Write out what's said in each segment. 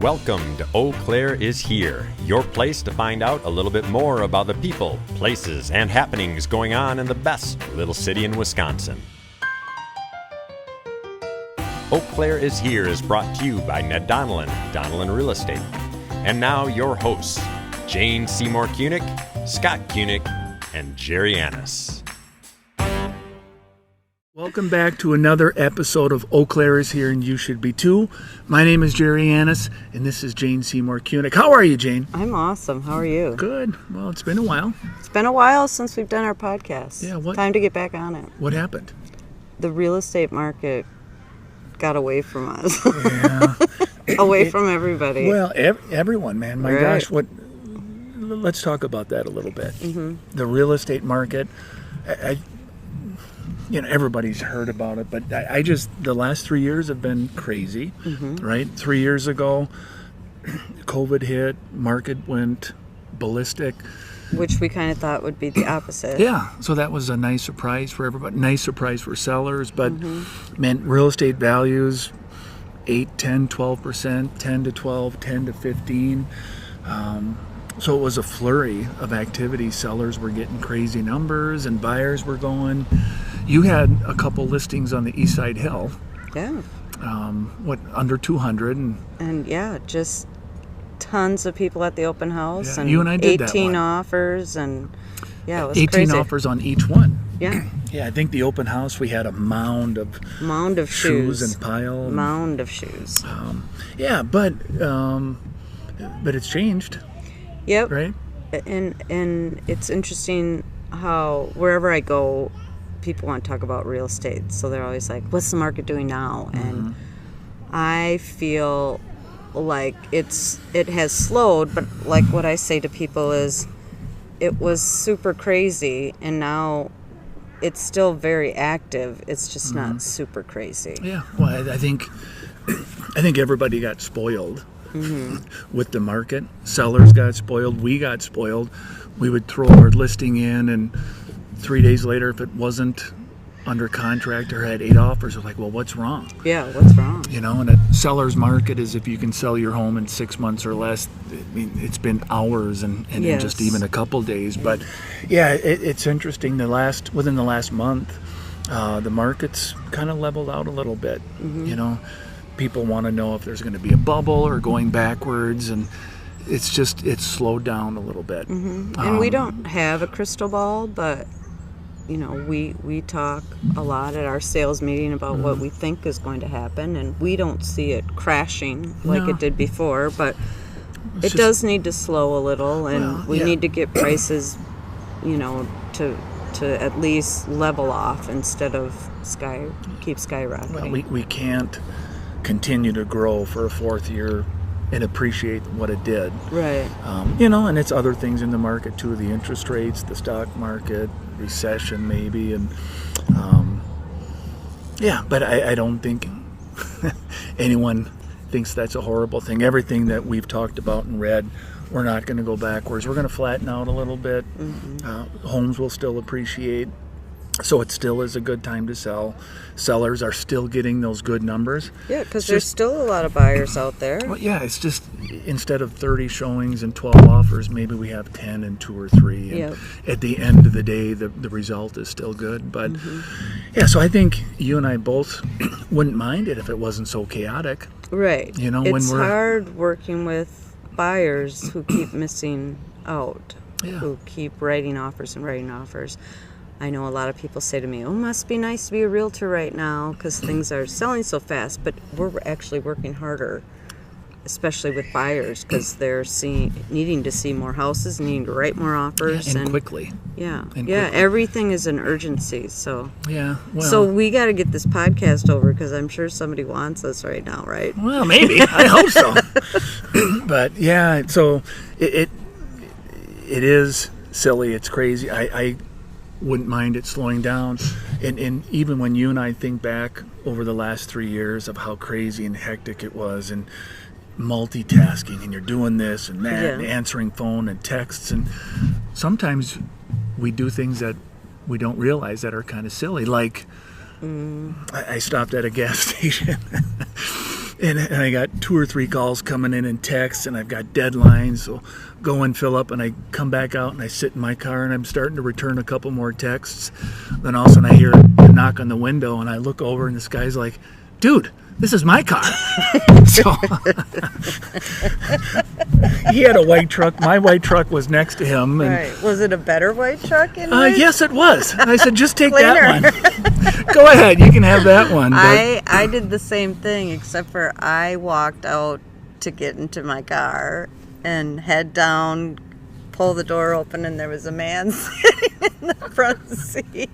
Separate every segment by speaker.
Speaker 1: Welcome to Eau Claire is Here, your place to find out a little bit more about the people, places, and happenings going on in the best little city in Wisconsin. Eau Claire is Here is brought to you by Ned Donnellan, Donnellan Real Estate. And now your hosts, Jane Seymour Kunick, Scott Kunick, and Jerry Annis.
Speaker 2: Welcome back to another episode of Eau Claire is Here and You Should Be Too. My name is Jerry Annis, and this is Jane Seymour Kunick. How are you, Jane?
Speaker 3: I'm awesome. How are you?
Speaker 2: Good. Well, it's been a while.
Speaker 3: It's been a while since we've done our podcast.
Speaker 2: Yeah, what?
Speaker 3: Time to get back on it.
Speaker 2: What happened?
Speaker 3: The real estate market got away from us.
Speaker 2: Yeah.
Speaker 3: Away from everybody.
Speaker 2: Well, everyone, man. My
Speaker 3: Right.
Speaker 2: gosh, let's talk about that a little bit.
Speaker 3: Mm-hmm.
Speaker 2: The real estate market, everybody's heard about it, but I just, the last 3 years have been crazy, right? 3 years ago, COVID hit, market went ballistic.
Speaker 3: Which we kind of thought would be the opposite.
Speaker 2: Yeah, so that was a nice surprise for everybody, nice surprise for sellers, but man, real estate values, 8, 10, 12%, 10 to 12, 10 to 15. So it was a flurry of activity. Sellers were getting crazy numbers and buyers were going. You had a couple listings on the East Side Hill.
Speaker 3: Yeah.
Speaker 2: Under 200?
Speaker 3: And yeah, just tons of people at the open house.
Speaker 2: Yeah,
Speaker 3: and
Speaker 2: you and I did
Speaker 3: 18
Speaker 2: that one.
Speaker 3: offers, and yeah, it was
Speaker 2: 18
Speaker 3: crazy.
Speaker 2: offers on each one.
Speaker 3: Yeah.
Speaker 2: Yeah, I think the open house, we had a mound of
Speaker 3: shoes
Speaker 2: and pile.
Speaker 3: Mound of shoes.
Speaker 2: Yeah, but it's changed,
Speaker 3: Yep.
Speaker 2: right?
Speaker 3: And it's interesting how wherever I go, people want to talk about real estate. So they're always like, what's the market doing now? And I feel like it has slowed, but like what I say to people is it was super crazy and now it's still very active. It's just not super crazy.
Speaker 2: Yeah, well, I think everybody got spoiled with the market. Sellers got spoiled. We got spoiled. We would throw our listing in, and 3 days later, if it wasn't under contract or had 8 offers, we're like, well, what's wrong?
Speaker 3: Yeah, what's wrong?
Speaker 2: And a seller's market is if you can sell your home in 6 months or less. I mean, it's been hours and
Speaker 3: Yes.
Speaker 2: just even a couple days. But yeah, it's interesting. Within the last month, the market's kind of leveled out a little bit. People want to know if there's going to be a bubble or going backwards, and it's slowed down a little bit.
Speaker 3: And we don't have a crystal ball, but we talk a lot at our sales meeting about what we think is going to happen, and we don't see it crashing like it did before, but it does need to slow a little, and we need to get prices, to at least level off instead of keep skyrocketing.
Speaker 2: Well, we can't continue to grow for a fourth year and appreciate what it did.
Speaker 3: Right.
Speaker 2: And it's other things in the market too, the interest rates, the stock market, recession maybe, and but I don't think anyone thinks that's a horrible thing. Everything that we've talked about and read, we're not going to go backwards. We're going to flatten out a little bit. Homes will still appreciate. So it still is a good time to sell. Sellers are still getting those good numbers.
Speaker 3: Yeah, because there's still a lot of buyers out there.
Speaker 2: Well, yeah, it's just instead of 30 showings and 12 offers, maybe we have 10 and 2 or 3. And at the end of the day, the result is still good. But yeah, so I think you and I both wouldn't mind it if it wasn't so chaotic.
Speaker 3: Right.
Speaker 2: It's
Speaker 3: hard working with buyers who keep missing out, who keep writing offers and writing offers. I know a lot of people say to me, it must be nice to be a realtor right now because things are selling so fast, but we're actually working harder, especially with buyers, because they're needing to see more houses, needing to write more offers.
Speaker 2: And quickly.
Speaker 3: Yeah.
Speaker 2: And
Speaker 3: yeah,
Speaker 2: quickly.
Speaker 3: Everything is an urgency, so.
Speaker 2: Yeah, well.
Speaker 3: So we got to get this podcast over because I'm sure somebody wants us right now, right?
Speaker 2: Well, maybe. I hope so. But yeah, so it is silly. It's crazy. I wouldn't mind it slowing down, and even when you and I think back over the last 3 years of how crazy and hectic it was, and multitasking, and you're doing this and that, and answering phone and texts, and sometimes we do things that we don't realize that are kind of silly, like I stopped at a gas station And I got 2 or 3 calls coming in texts, and I've got deadlines. So go and fill up, and I come back out and I sit in my car, and I'm starting to return a couple more texts. Then all of a sudden I hear a knock on the window, and I look over, and this guy's like, "Dude, this is my car." So he had a white truck. My white truck was next to him. And,
Speaker 3: Right. Was it a better white truck?
Speaker 2: yes, it was. And I said, "Just take that one. Go ahead, you can have that one." But
Speaker 3: I did the same thing, except for I walked out to get into my car and head down, pull the door open, and there was a man sitting in the front seat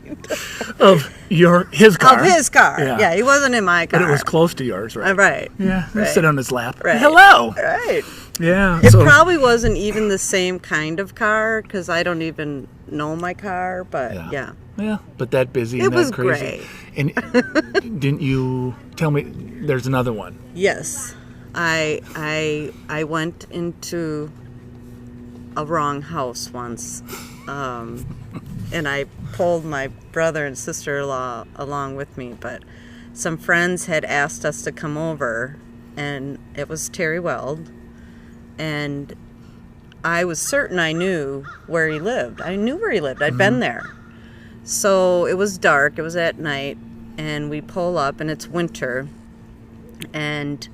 Speaker 2: of his car.
Speaker 3: of his car.
Speaker 2: Yeah.
Speaker 3: Yeah, he wasn't in my car.
Speaker 2: But it was close to yours, right?
Speaker 3: Right.
Speaker 2: Yeah.
Speaker 3: Right.
Speaker 2: Sit on his lap.
Speaker 3: Right.
Speaker 2: Hello.
Speaker 3: Right.
Speaker 2: Yeah.
Speaker 3: It
Speaker 2: so,
Speaker 3: probably wasn't even the same kind of car because I don't even know my car, but yeah.
Speaker 2: Yeah, but that busy
Speaker 3: It
Speaker 2: and that
Speaker 3: was
Speaker 2: crazy. And didn't you tell me there's another one?
Speaker 3: Yes. I went into a wrong house once, and I pulled my brother and sister-in-law along with me, but some friends had asked us to come over, and it was Terry Weld, and I was certain I knew where he lived. I knew where he lived. I'd been there. So it was dark. It was at night, and we pull up, and it's winter, and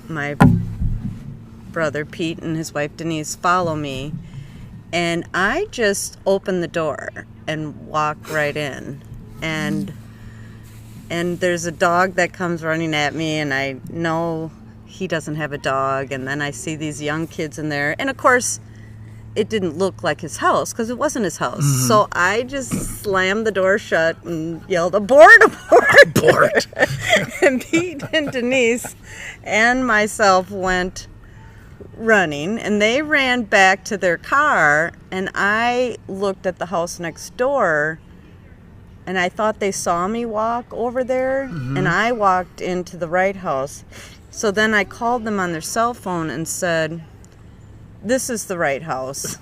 Speaker 3: my brother Pete and his wife Denise follow me, and I just open the door and walk right in, and there's a dog that comes running at me, and I know he doesn't have a dog, and then I see these young kids in there, and of course it didn't look like his house because it wasn't his house. So I just slammed the door shut and yelled, "Abort, abort!"
Speaker 2: Abort.
Speaker 3: And Pete and Denise and myself went running, and they ran back to their car, and I looked at the house next door, and I thought they saw me walk over there, and I walked into the right house. So then I called them on their cell phone and said, "This is the right house."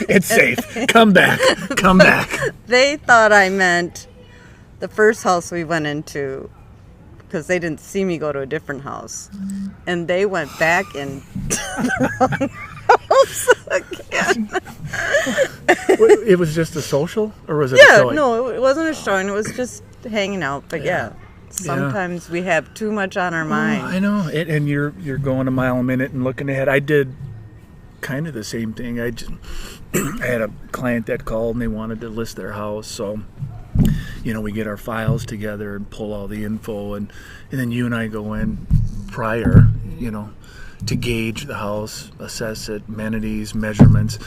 Speaker 2: It's safe. Come back. Come back.
Speaker 3: They thought I meant the first house we went into because they didn't see me go to a different house. And they went back into the wrong house again.
Speaker 2: It was just a social, or was it a
Speaker 3: Yeah,
Speaker 2: showing?
Speaker 3: no, it wasn't a showing. It was just hanging out. But yeah, sometimes we have too much on our mind.
Speaker 2: I know. And you're going a mile a minute and looking ahead. I did kind of the same thing. I had a client that called and they wanted to list their house, so we get our files together and pull all the info, and then you and I go in prior, to gauge the house, assess it, amenities, measurements.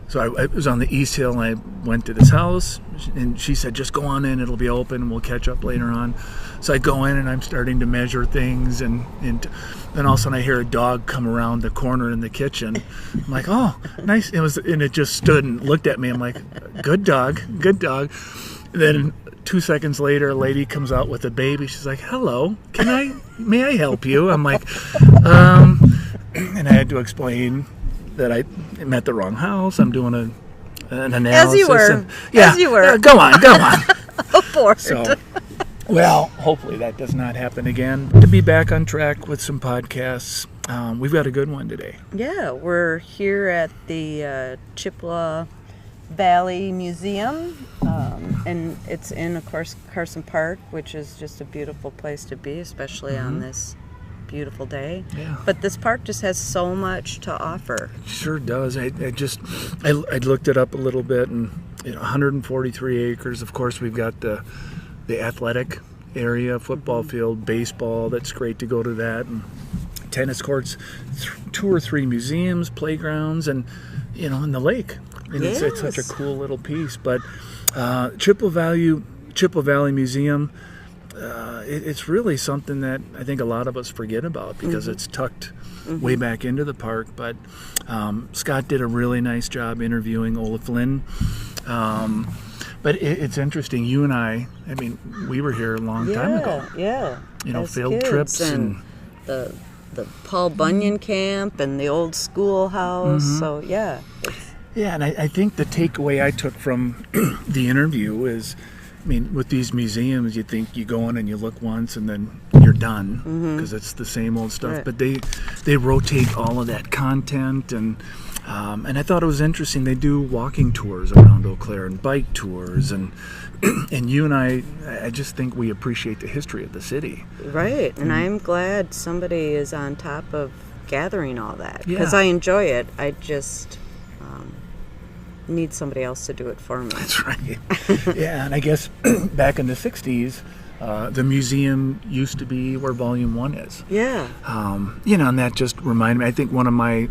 Speaker 2: So I was on the East Hill, and I went to this house, and she said, "Just go on in, it'll be open, and we'll catch up later on." So I go in, and I'm starting to measure things, and then all of a sudden I hear a dog come around the corner in the kitchen. I'm like, "Oh, nice." And it just stood and looked at me. I'm like, "Good dog, good dog." And then 2 seconds later, a lady comes out with a baby. She's like, "Hello, may I help you?" I'm like, and I had to explain that I'm at the wrong house. I'm doing an analysis.
Speaker 3: As you were.
Speaker 2: And, yeah,
Speaker 3: As you were.
Speaker 2: Go on.
Speaker 3: Abort.
Speaker 2: So, well, hopefully that does not happen again. To be back on track with some podcasts, we've got a good one today.
Speaker 3: Yeah, we're here at the Chippewa Valley Museum, and it's in, of course, Carson Park, which is just a beautiful place to be, especially on this beautiful day.
Speaker 2: Yeah.
Speaker 3: But this park just has so much to offer.
Speaker 2: It sure does. I looked it up a little bit, and 143 acres. Of course, we've got the athletic area, football field, baseball. That's great to go to that, and tennis courts, 2 or 3 museums, playgrounds, and in the lake. And it's such a cool little piece. But Chippewa Valley Museum, it's really something that I think a lot of us forget about because it's tucked way back into the park. But Scott did a really nice job interviewing Ola Flynn. But it's interesting. You and I mean, we were here a long time ago.
Speaker 3: Yeah. As
Speaker 2: field
Speaker 3: kids,
Speaker 2: trips and
Speaker 3: the Paul Bunyan camp and the old schoolhouse. So yeah.
Speaker 2: Yeah, and I think the takeaway I took from the interview is, I mean, with these museums, you think you go in and you look once and then you're done because it's the same old stuff.
Speaker 3: Right.
Speaker 2: But they rotate all of that content, and I thought it was interesting. They do walking tours around Eau Claire and bike tours, and and you and I just think we appreciate the history of the city.
Speaker 3: Right, and I'm glad somebody is on top of gathering all that because
Speaker 2: Yeah.
Speaker 3: I enjoy it. I just need somebody else to do it for me.
Speaker 2: That's right. Yeah, and I guess back in the 60s, the museum used to be where Volume 1 is.
Speaker 3: Yeah,
Speaker 2: And that just reminded me, I think one of my,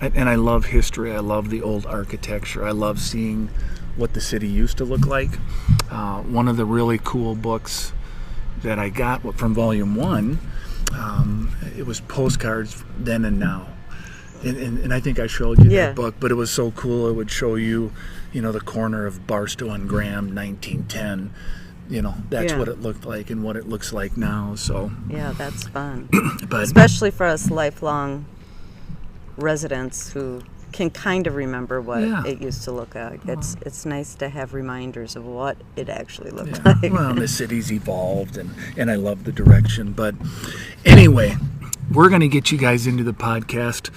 Speaker 2: and I love history, I love the old architecture, I love seeing what the city used to look like. One of the really cool books that I got from Volume 1, it was postcards then and now. And I think I showed you
Speaker 3: Yeah.
Speaker 2: that book, but it was so cool. It would show you, the corner of Barstow and Graham, 1910. That's
Speaker 3: Yeah.
Speaker 2: what it looked like and what it looks like now. So,
Speaker 3: yeah, that's fun.
Speaker 2: but
Speaker 3: Especially for us lifelong residents who can kind of remember what
Speaker 2: Yeah.
Speaker 3: it used to look like. It's nice to have reminders of what it actually looked
Speaker 2: yeah,
Speaker 3: like.
Speaker 2: well, the city's evolved, and I love the direction. But anyway, we're going to get you guys into the podcast.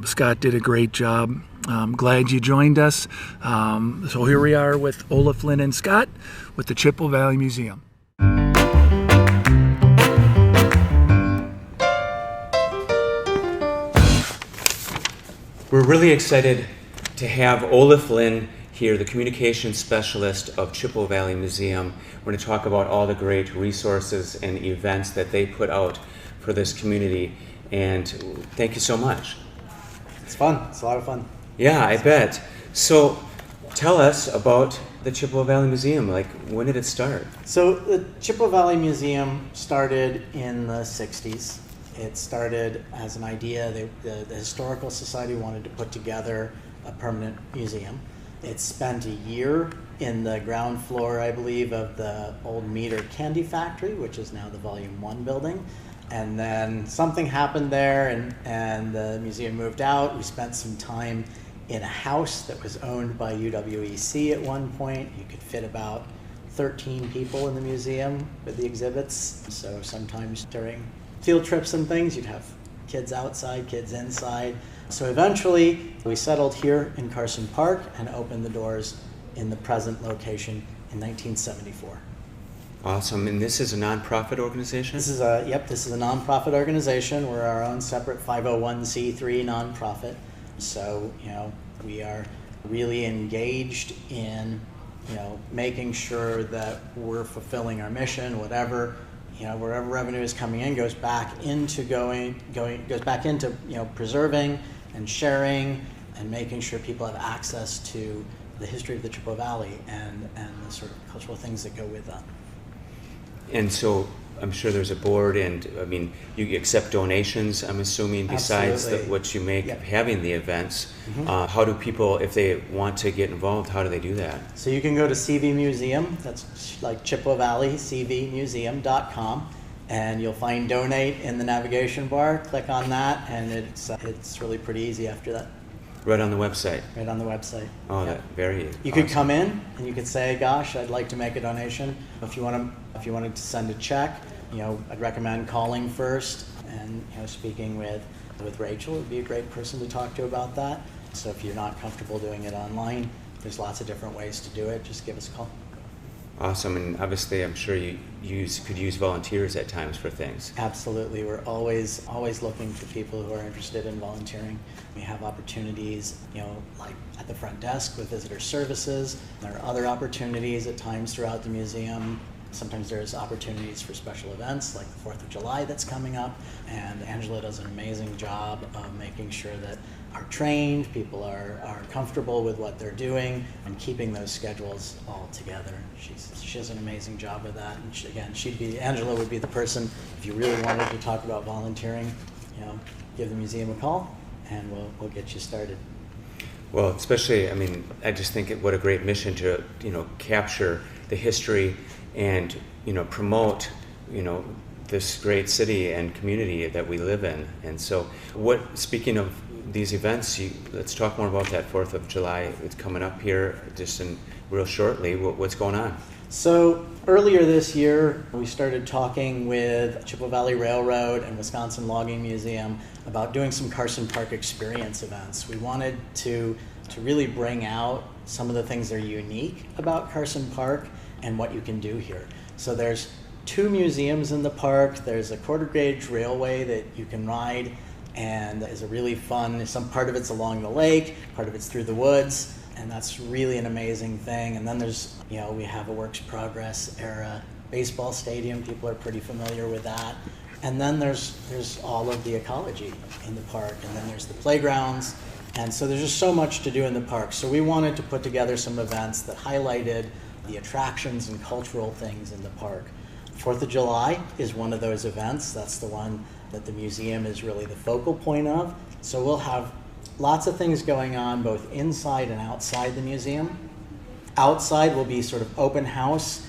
Speaker 2: Scott did a great job. Glad you joined us. So here we are with Olaf, Lynn, and Scott with the Chippewa Valley Museum.
Speaker 4: We're really excited to have Olaf Lynn here, the communications specialist of Chippewa Valley Museum. We're going to talk about all the great resources and events that they put out for this community. And thank you so much.
Speaker 5: It's fun. It's a lot of fun.
Speaker 4: Yeah, I bet. So tell us about the Chippewa Valley Museum. Like, when did it start?
Speaker 5: So the Chippewa Valley Museum started in the 60s. It started as an idea. The Historical Society wanted to put together a permanent museum. It spent a year in the ground floor, I believe, of the old Meter Candy Factory, which is now the Volume 1 building. And then something happened there, and the museum moved out. We spent some time in a house that was owned by UWEC at one point. You could fit about 13 people in the museum with the exhibits. So sometimes during field trips and things, you'd have kids outside, kids inside. So eventually we settled here in Carson Park and opened the doors in the present location in 1974.
Speaker 4: Awesome. And this is a nonprofit organization?
Speaker 5: This is a nonprofit organization. We're our own separate 501c3 nonprofit. So, we are really engaged in, making sure that we're fulfilling our mission, whatever revenue is coming in goes back into preserving and sharing and making sure people have access to the history of the Chippewa Valley and the sort of cultural things that go with that.
Speaker 4: And so I'm sure there's a board, and I mean, you accept donations, I'm assuming, besides
Speaker 5: Absolutely.
Speaker 4: what you make
Speaker 5: Yep.
Speaker 4: having the events. How do people, if they want to get involved, how do they do that?
Speaker 5: So you can go to CV Museum, that's like Chippewa Valley, cvmuseum.com, and you'll find donate in the navigation bar. Click on that, and it's really pretty easy after that,
Speaker 4: Right on the website.
Speaker 5: right on the website.
Speaker 4: Oh,
Speaker 5: Yeah.
Speaker 4: that very.
Speaker 5: You could come in and you could say, "Gosh, I'd like to make a donation." If you wanted to send a check, I'd recommend calling first and speaking with Rachel would be a great person to talk to about that. So if you're not comfortable doing it online, there's lots of different ways to do it. Just give us a call.
Speaker 4: Awesome, and obviously, I'm sure you could use volunteers at times for things.
Speaker 5: Absolutely. We're always looking for people who are interested in volunteering. We have opportunities, like at the front desk with visitor services. There are other opportunities at times throughout the museum. Sometimes there's opportunities for special events like the 4th of July that's coming up. And Angela does an amazing job of making sure that are trained, people are comfortable with what they're doing, and keeping those schedules all together. She does an amazing job with that. And Angela would be the person, if you really wanted to talk about volunteering, give the museum a call, and we'll get you started.
Speaker 4: Well, especially, I mean, I just think what a great mission to, capture the history and, promote, this great city and community that we live in. And so speaking of these events, let's talk more about that 4th of July. It's coming up here just real shortly. What's going on?
Speaker 5: So earlier this year, we started talking with Chippewa Valley Railroad and Wisconsin Logging Museum about doing some Carson Park experience events. We wanted to really bring out some of the things that are unique about Carson Park and what you can do here. So there's 2 museums in the park. There's a quarter gauge railway that you can ride, and is a really fun, some part of it's along the lake, part of it's through the woods, and that's really an amazing thing. And then there's, we have a Works Progress era baseball stadium. People are pretty familiar with that. And then there's all of the ecology in the park, and then there's the playgrounds. And so there's just so much to do in the park. So we wanted to put together some events that highlighted the attractions and cultural things in the park. 4th of July is one of those events. That's the one that the museum is really the focal point of. So we'll have lots of things going on both inside and outside the museum. Outside will be sort of open house.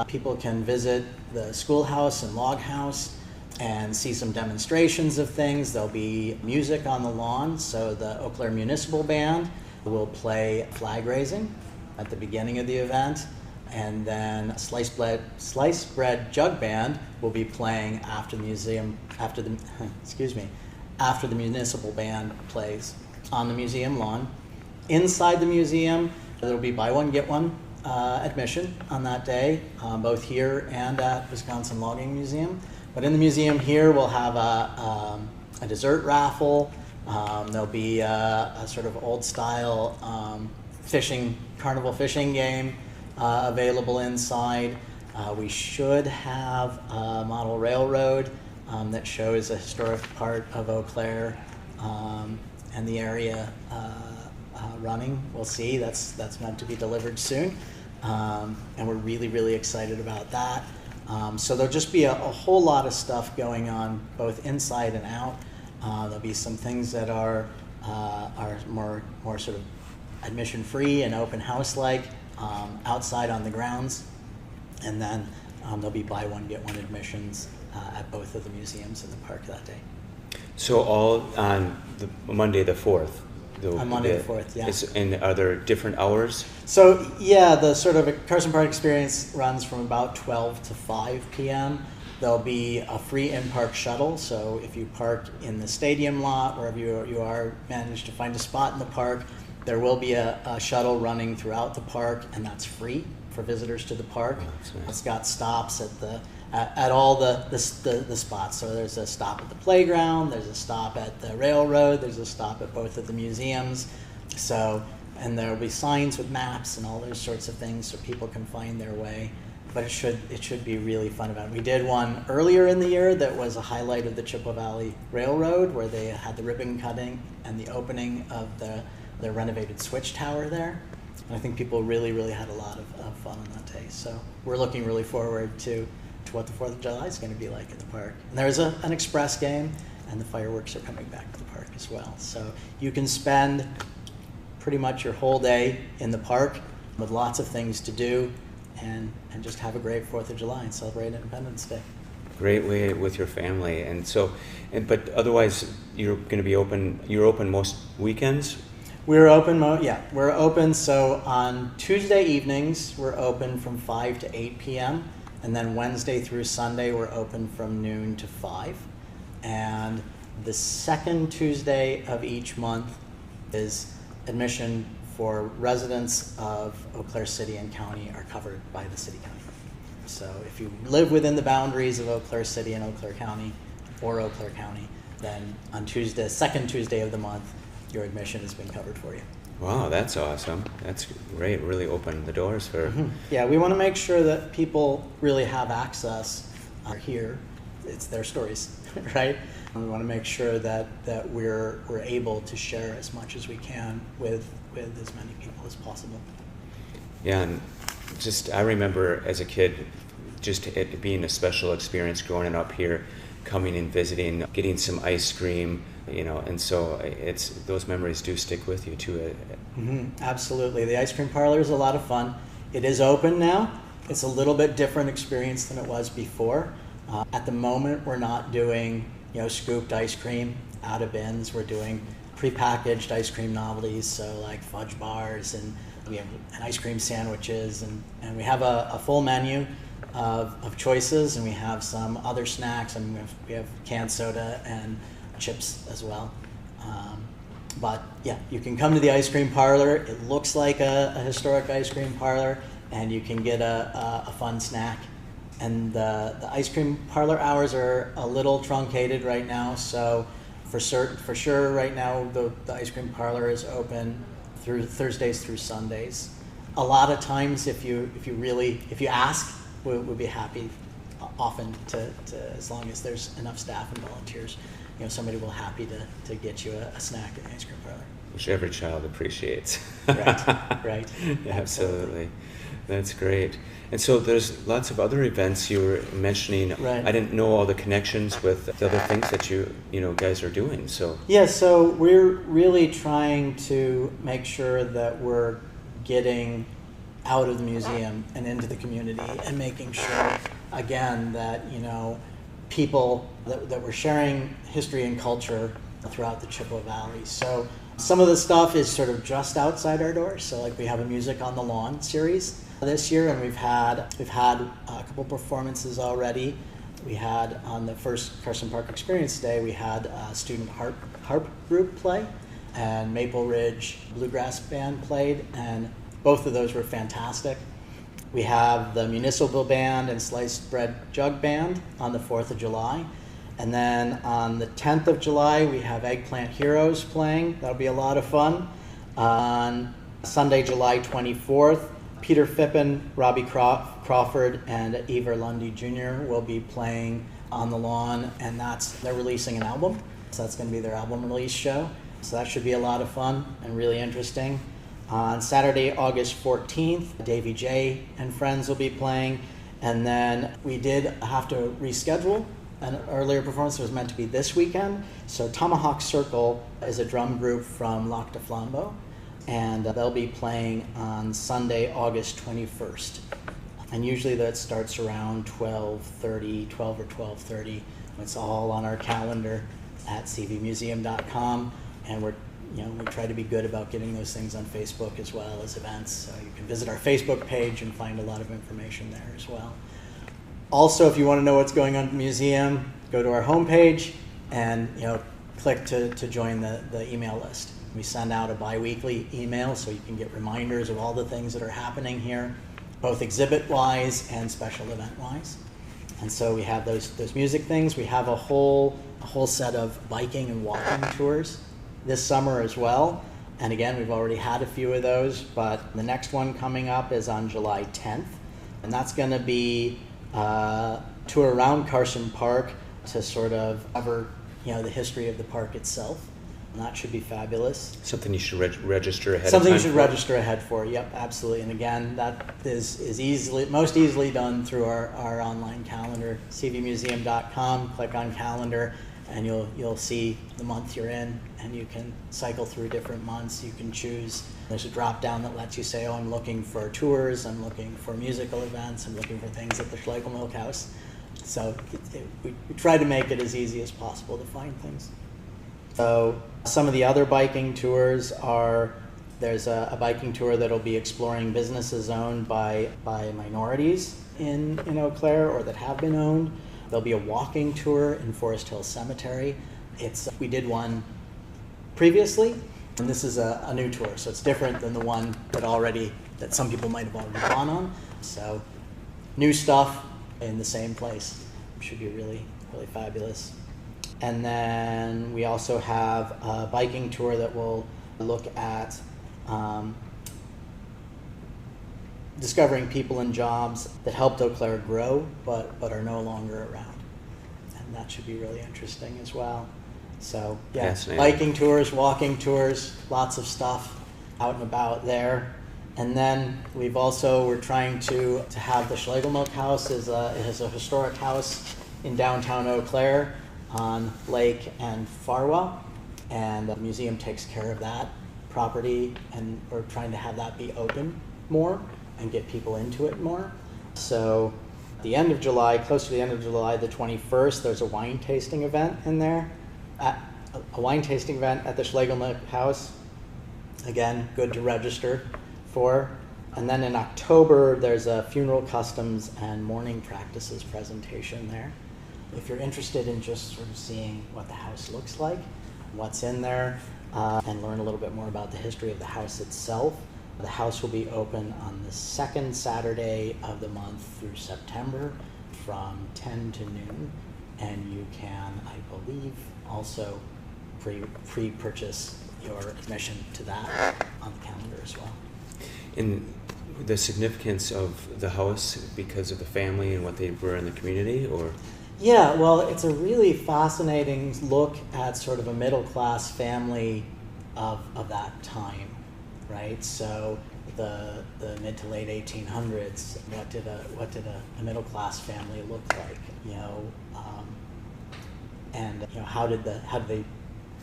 Speaker 5: People can visit the schoolhouse and log house and see some demonstrations of things. There'll be music on the lawn. So the Eau Claire Municipal Band will play flag raising at the beginning of the event. And then Slice Bread Jug Band will be playing after the municipal band plays on the museum lawn. Inside the museum, there will be buy one, get one admission on that day, both here and at Wisconsin Logging Museum. But in the museum here, we'll have a dessert raffle. There'll be a sort of old style carnival fishing game available inside. We should have a model railroad that shows a historic part of Eau Claire and the area running. We'll see. That's meant to be delivered soon, and we're really, really excited about that. So there'll just be a whole lot of stuff going on both inside and out. There'll be some things that are more sort of admission free and open house like outside on the grounds, and then there'll be buy one get one admissions at both of the museums in the park that day.
Speaker 4: So all on the Monday the 4th?
Speaker 5: On Monday the 4th, yeah.
Speaker 4: And are there different hours?
Speaker 5: So yeah, the sort of Carson Park experience runs from about 12 to 5 p.m. There'll be a free in-park shuttle, so if you park in the stadium lot, wherever you are, manage to find a spot in the park, there will be a shuttle running throughout the park, and that's free for visitors to the park.
Speaker 4: Oh, that's nice.
Speaker 5: It's got stops at all the spots. So there's a stop at the playground, there's a stop at the railroad, there's a stop at both of the museums. So, and there will be signs with maps and all those sorts of things so people can find their way. But it should be a really fun event. We did one earlier in the year that was a highlight of the Chippewa Valley Railroad, where they had the ribbon cutting and the opening of the renovated switch tower there. And I think people really, really had a lot of fun on that day. So we're looking really forward to what the 4th of July is going to be like in the park. And there's an express game, and the fireworks are coming back to the park as well. So you can spend pretty much your whole day in the park with lots of things to do, and just have a great 4th of July and celebrate Independence Day.
Speaker 4: Great way with your family. And so, but otherwise you're going to be open, you're open most weekends?
Speaker 5: We're open, we're open. So on Tuesday evenings, we're open from 5 to 8 p.m. And then Wednesday through Sunday, we're open from noon to 5. And the second Tuesday of each month is admission for residents of Eau Claire City and County are covered by the City County. So if you live within the boundaries of Eau Claire City and Eau Claire County, or Eau Claire County, then on Tuesday, second Tuesday of the month, your admission has been covered for you.
Speaker 4: Wow, that's awesome. That's great. Really opened the doors for...
Speaker 5: Mm-hmm. Yeah, we want to make sure that people really have access here. It's their stories, right? And we want to make sure that we're able to share as much as we can with as many people as possible.
Speaker 4: Yeah, and just I remember as a kid, just it being a special experience growing up here, coming and visiting, getting some ice cream, and so it's those memories do stick with you too.
Speaker 5: Mm-hmm. Absolutely. The ice cream parlor is a lot of fun. It is open now. It's a little bit different experience than it was before. At the moment, we're not doing scooped ice cream out of bins. We're doing prepackaged ice cream novelties, so like fudge bars and We have an ice cream sandwiches, and we have a full menu of choices, and we have some other snacks, and we have canned soda and chips as well. But yeah, you can come to the ice cream parlor. It looks like a historic ice cream parlor, and you can get a fun snack. And the ice cream parlor hours are a little truncated right now, so for sure right now the ice cream parlor is open through Thursdays through Sundays. A lot of times, if you ask, we'll be happy often to as long as there's enough staff and volunteers. Somebody will happy to get you a snack at the ice cream parlor.
Speaker 4: Which every child appreciates.
Speaker 5: Right.
Speaker 4: Absolutely. That's great. And so there's lots of other events you were mentioning.
Speaker 5: Right.
Speaker 4: I didn't know all the connections with the other things that you guys are doing. So
Speaker 5: yeah, so we're really trying to make sure that we're getting out of the museum and into the community, and making sure again that people that we're sharing history and culture throughout the Chippewa Valley. So some of the stuff is sort of just outside our doors. So like we have a Music on the Lawn series this year, and we've had a couple performances already. We had on the first Carson Park Experience Day, we had a student harp group play, and Maple Ridge Bluegrass Band played, and both of those were fantastic. We have the Municipal Band and Sliced Bread Jug Band on the 4th of July. And then on the 10th of July, we have Eggplant Heroes playing. That'll be a lot of fun. On Sunday, July 24th, Peter Phippen, Robbie Crawford, and Eva Lundy Jr. will be playing on the lawn, and they're releasing an album. So that's going to be their album release show. So that should be a lot of fun and really interesting. On Saturday, August 14th, Davy J and friends will be playing. And then we did have to reschedule an earlier performance. It was meant to be this weekend. So Tomahawk Circle is a drum group from Lac de Flambeau, and they'll be playing on Sunday, August 21st. And usually that starts around 12 or 12:30. It's all on our calendar at cvmuseum.com, and we try to be good about getting those things on Facebook as well as events. So you can visit our Facebook page and find a lot of information there as well. Also, if you want to know what's going on at the museum, go to our homepage and click to join the email list. We send out a bi-weekly email so you can get reminders of all the things that are happening here, both exhibit-wise and special event-wise. And so we have those music things. We have a whole set of biking and walking tours this summer as well. And again, we've already had a few of those, but the next one coming up is on July 10th. And that's going to be a tour around Carson Park to sort of cover, the history of the park itself. And that should be fabulous.
Speaker 4: something you should register ahead of time.
Speaker 5: Something you should register ahead for. Yep, absolutely. And again, that is most easily done through our online calendar, cvmuseum.com. Click on calendar, and you'll see the month you're in, and you can cycle through different months. You can choose. There's a drop down that lets you say, oh, I'm looking for tours, I'm looking for musical events, I'm looking for things at the Schlegel Milk House. So we try to make it as easy as possible to find things. So some of the other biking tours are, there's a biking tour that'll be exploring businesses owned by minorities in Eau Claire, or that have been owned. There'll be a walking tour in Forest Hill Cemetery. We did one previously, and this is a new tour, so it's different than the one that some people might have already gone on. So new stuff in the same place. It should be really, really fabulous. And then we also have a biking tour that will look at discovering people and jobs that helped Eau Claire grow, but are no longer around. And that should be really interesting as well. So yeah, biking tours, walking tours, lots of stuff out and about there. And then we're trying to have the Schlegel Milk House is a historic house in downtown Eau Claire on Lake and Farwell, and the museum takes care of that property, and we're trying to have that be open more and get people into it more. So at the end of July, close to the end of July, the 21st, there's a wine tasting event in there, a wine tasting event at the Schlegel Milk House. Again, good to register before. And then in October, there's a funeral customs and mourning practices presentation there. If you're interested in just sort of seeing what the house looks like, what's in there, and learn a little bit more about the history of the house itself, the house will be open on the second Saturday of the month through September from 10 to noon. And you can, I believe, also pre-purchase your admission to that on the calendar as well.
Speaker 4: In the significance of the house because of the family and what they were in the community, or?
Speaker 5: Yeah, well, it's a really fascinating look at sort of a middle-class family of that time, right? So the mid to late 1800s, what did a middle-class family look like? And how did they?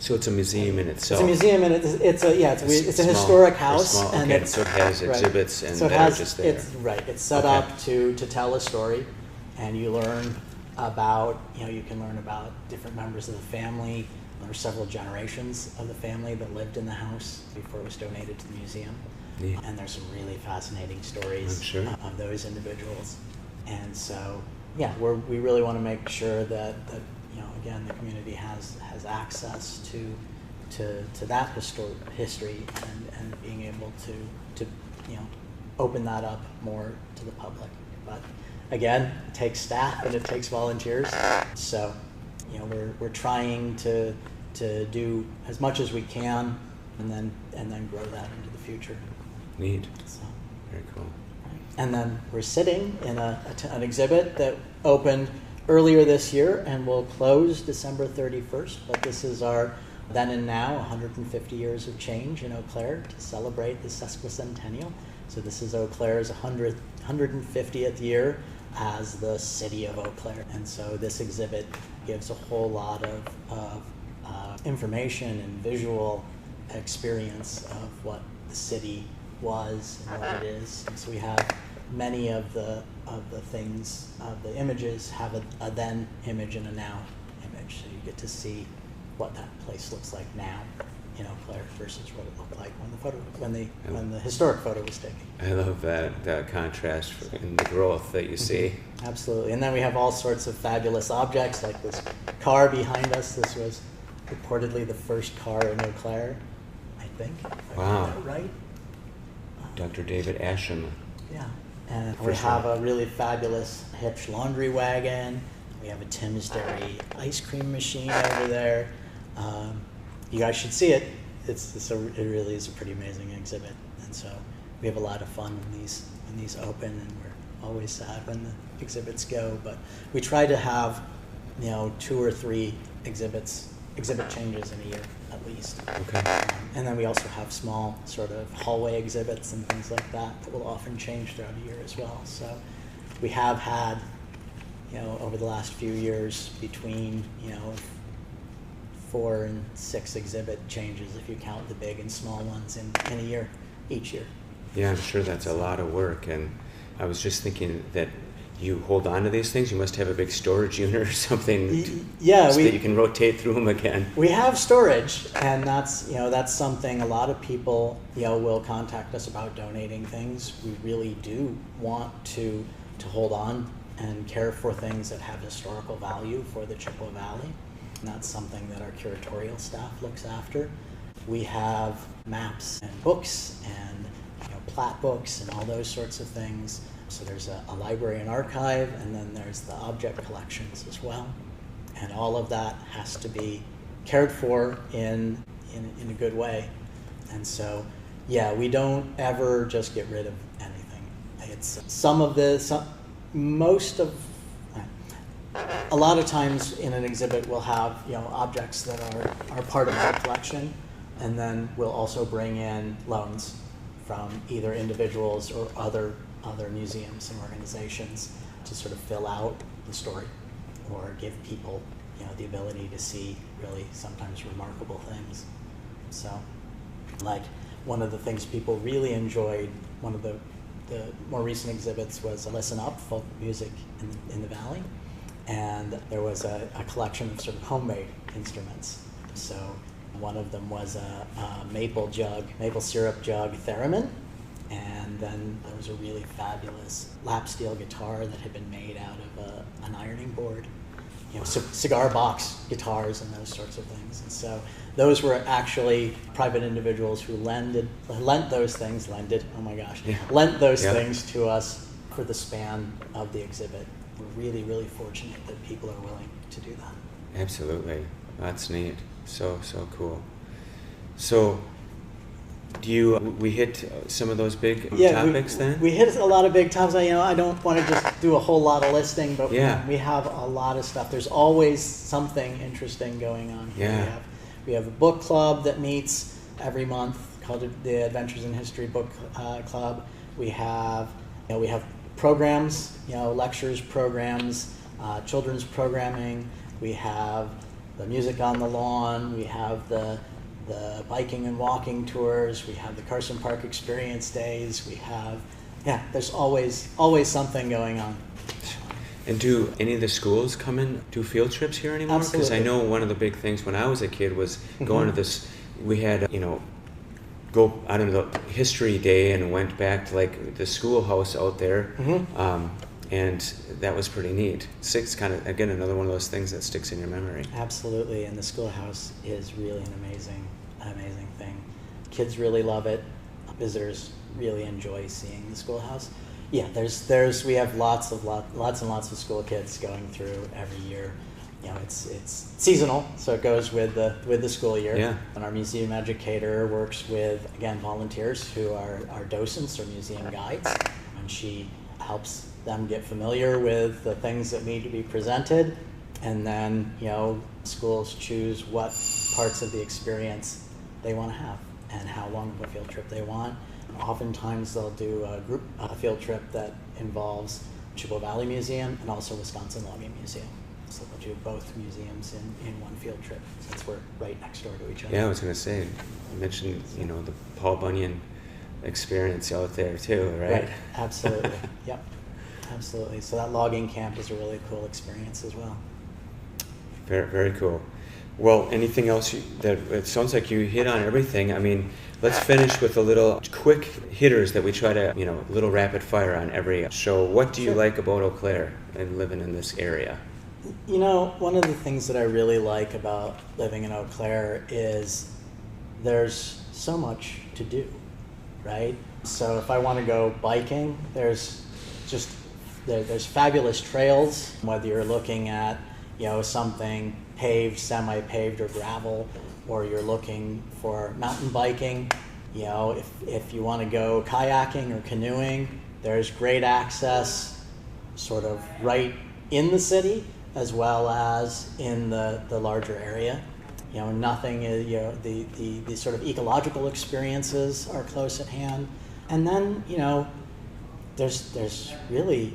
Speaker 4: So it's a museum in itself.
Speaker 5: It's a museum, and it's a historic house, and
Speaker 4: okay, so it has exhibits and
Speaker 5: so
Speaker 4: that are just there.
Speaker 5: It's set up to tell a story, and you learn about you can learn about different members of the family. There were several generations of the family that lived in the house before it was donated to the museum.
Speaker 4: Neat.
Speaker 5: And there's some really fascinating stories of those individuals. And so, we really want to make sure that again, the community has access to that history and being able to open that up more to the public. But again, it takes staff and it takes volunteers. So we're trying to do as much as we can and then grow that into the future.
Speaker 4: Neat.
Speaker 5: So,
Speaker 4: very cool.
Speaker 5: And then we're sitting in an exhibit that opened earlier this year and will close December 31st. But this is our Then and Now, 150 Years of Change in Eau Claire to celebrate the sesquicentennial. So this is Eau Claire's 150th year as the city of Eau Claire. And so this exhibit gives a whole lot of information and visual experience of what the city was and what it is. And so we have many of the things, the images have a then image and a now image. So you get to see what that place looks like now in Eau Claire versus what it looked like when the historic photo was taken.
Speaker 4: I love that contrast in the growth that you see.
Speaker 5: Absolutely. And then we have all sorts of fabulous objects like this car behind us. This was reportedly the first car in Eau Claire, I think. If
Speaker 4: Wow.
Speaker 5: I got that right.
Speaker 4: Dr. David Asham.
Speaker 5: Yeah. And we have a really fabulous Hitch laundry wagon. We have a Tim's Dairy ice cream machine over there. You guys should see it. It really is a pretty amazing exhibit. And so we have a lot of fun when these open, and we're always sad when the exhibits go. But we try to have 2 or 3 exhibit changes in a year at least.
Speaker 4: Okay.
Speaker 5: And then we also have small sort of hallway exhibits and things like that will often change throughout a year as well. So we have had, over the last few years between, 4 and 6 exhibit changes if you count the big and small ones in a year, each year.
Speaker 4: Yeah, I'm sure that's a lot of work. And I was just thinking that you hold on to these things. You must have a big storage unit or something so that you can rotate through them again.
Speaker 5: We have storage, and that's something a lot of people will contact us about donating things. We really do want to hold on and care for things that have historical value for the Chippewa Valley. And that's something that our curatorial staff looks after. We have maps and books and plat books and all those sorts of things. So there's a library and archive, and then there's the object collections as well. And all of that has to be cared for in a good way. And so, we don't ever just get rid of anything. It's a lot of times in an exhibit we'll have objects that are part of our collection, and then we'll also bring in loans from either individuals or other museums and organizations to sort of fill out the story or give people the ability to see really sometimes remarkable things. So like one of the things people really enjoyed, one of the more recent exhibits was Listen Up, folk music in the Valley. And there was a collection of sort of homemade instruments. So one of them was a maple syrup jug theremin, And then there was a really fabulous lap steel guitar that had been made out of an ironing board, cigar box guitars and those sorts of things. And so those were actually private individuals who lent those things to us for the span of the exhibit. We're really, really fortunate that people are willing to do that.
Speaker 4: Absolutely. That's neat. So cool. So we hit some of those big topics then?
Speaker 5: We hit a lot of big topics. I don't want to just do a whole lot of listing, but we have a lot of stuff. There's always something interesting going on here.
Speaker 4: Yeah.
Speaker 5: We have a book club that meets every month called the Adventures in History Book Club. We have programs, lectures, programs, children's programming. We have the Music on the Lawn. We have the biking and walking tours. We have the Carson Park Experience Days. We have, there's always something going on.
Speaker 4: And do any of the schools come and do field trips here anymore? Because I know one of the big things when I was a kid was going to this, we had, history day and went back to like the schoolhouse out there. And that was pretty neat. It's kind of, again, another one of those things that sticks in your memory.
Speaker 5: Absolutely, and the schoolhouse is really an amazing thing. Kids really love it. Visitors really enjoy seeing the schoolhouse. Yeah, we have lots and lots of school kids going through every year. It's seasonal, so it goes with the school year.
Speaker 4: Yeah.
Speaker 5: And our museum educator works with, again, volunteers who are docents or museum guides, and she helps them get familiar with the things that need to be presented, and then schools choose what parts of the experience they want to have and how long of a field trip they want. Oftentimes they'll do a group field trip that involves Chippewa Valley Museum and also Wisconsin Logging Museum. So they'll do both museums in one field trip since we're right next door to each other.
Speaker 4: Yeah, I was going to say, you mentioned the Paul Bunyan experience out there too, right?
Speaker 5: Absolutely. Yep. Absolutely. So that logging camp is a really cool experience as well.
Speaker 4: Very, very cool. Well, anything else it sounds like you hit on everything. I mean, let's finish with a little quick hitters that we try to, a little rapid fire on every show. What do you like about Eau Claire and living in this area?
Speaker 5: One of the things that I really like about living in Eau Claire is there's so much to do, right? So if I want to go biking, there's fabulous trails, whether you're looking at, something paved, semi-paved, or gravel, or you're looking for mountain biking. If you want to go kayaking or canoeing, there's great access sort of right in the city as well as in the larger area. Nothing is, the sort of ecological experiences are close at hand. And then, there's really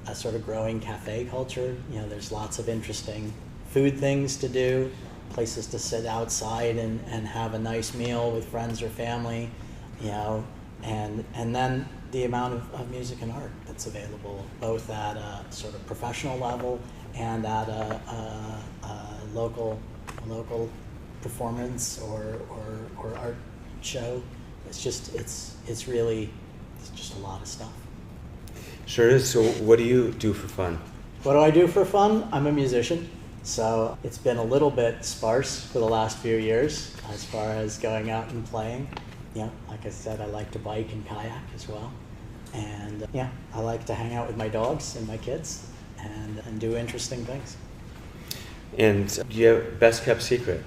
Speaker 5: a sort of growing cafe culture. There's lots of interesting food things to do, places to sit outside and have a nice meal with friends or family, and then the amount of music and art that's available, both at a sort of professional level and at a local performance or art show. It's just a lot of stuff.
Speaker 4: Sure is. So what do you do for fun?
Speaker 5: What do I do for fun? I'm a musician, so it's been a little bit sparse for the last few years as far as going out and playing. Like I said, I like to bike and kayak as well. And I like to hang out with my dogs and my kids and do interesting things.
Speaker 4: And do you have best kept secret?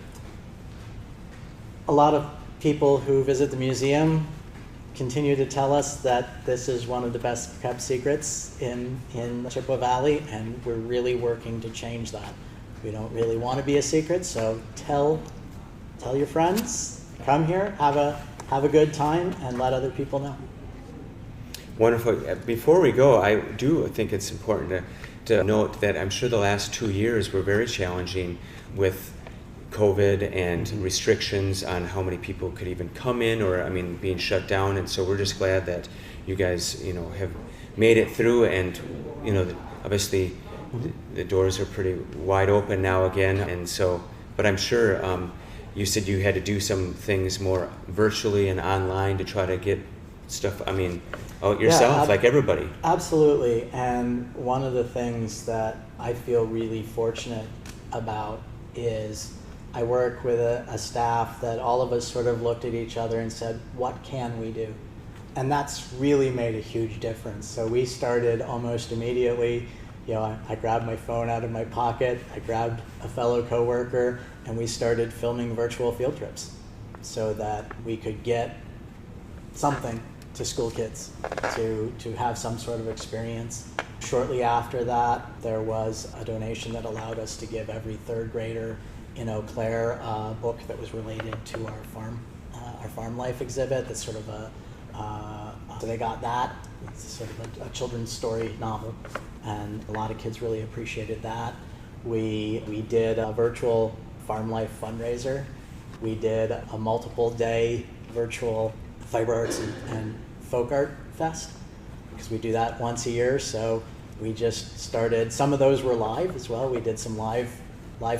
Speaker 5: A lot of people who visit the museum continue to tell us that this is one of the best kept secrets in Chippewa Valley, and we're really working to change that. We don't really want to be a secret, so tell your friends, come here, have a good time, and let other people know.
Speaker 4: Wonderful. Before we go, I do think it's important to note that I'm sure the last 2 years were very challenging with COVID and restrictions on how many people could even come in, or being shut down. And so we're just glad that you guys, have made it through, and obviously the doors are pretty wide open now again. And so, but I'm sure you said you had to do some things more virtually and online to try to get stuff, out yourself, like everybody.
Speaker 5: Absolutely. And one of the things that I feel really fortunate about is I work with a staff that all of us sort of looked at each other and said, what can we do? And that's really made a huge difference. So we started almost immediately. I grabbed my phone out of my pocket, I grabbed a fellow coworker, and we started filming virtual field trips so that we could get something to school kids to have some sort of experience. Shortly after that, there was a donation that allowed us to give every third grader in Eau Claire a book that was related to our farm life exhibit. That's sort of so they got that. It's sort of a children's story novel, and a lot of kids really appreciated that. We did a virtual farm life fundraiser. We did a multiple day virtual fiber arts and folk art fest, because we do that once a year. So we just started, some of those were live as well. We did some live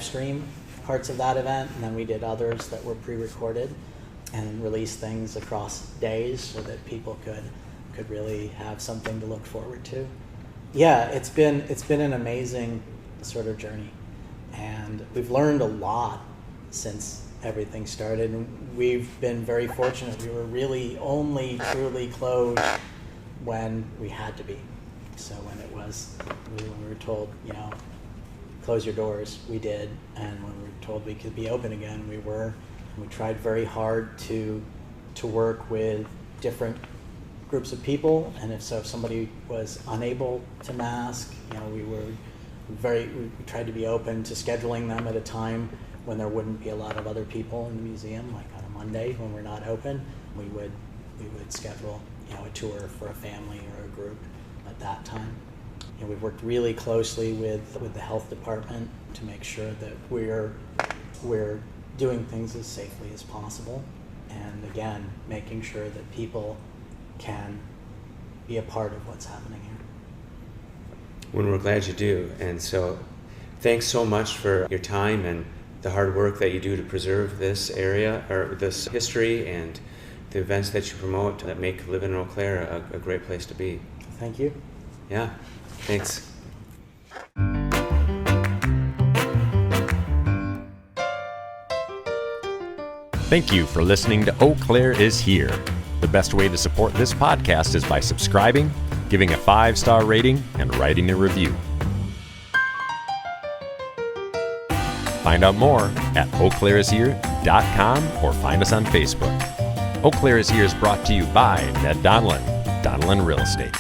Speaker 5: stream parts of that event, and then we did others that were pre-recorded and released things across days so that people could really have something to look forward to. Yeah, it's been an amazing sort of journey, and we've learned a lot since everything started, and we've been very fortunate. We were really only truly closed when we had to be. So when we were told, close your doors, we did, and when we were told we could be open again, we were. We tried very hard to work with different groups of people, and if somebody was unable to mask, we tried to be open to scheduling them at a time when there wouldn't be a lot of other people in the museum, like on a Monday when we're not open. We would schedule a tour for a family or a group at that time. We've worked really closely with the health department to make sure that we're doing things as safely as possible, and again, making sure that people can be a part of what's happening here.
Speaker 4: Well, we're glad you do, and so thanks so much for your time and the hard work that you do to preserve this area, or this history, and the events that you promote that make living in Eau Claire a great place to be.
Speaker 5: Thank you.
Speaker 4: Yeah, thanks.
Speaker 1: Thank you for listening to Eau Claire is Here. The best way to support this podcast is by subscribing, giving a 5-star rating, and writing a review. Find out more at eauclairishere.com or find us on Facebook. Eau Claire is Here is brought to you by Ned Donlin, Donlin Real Estate.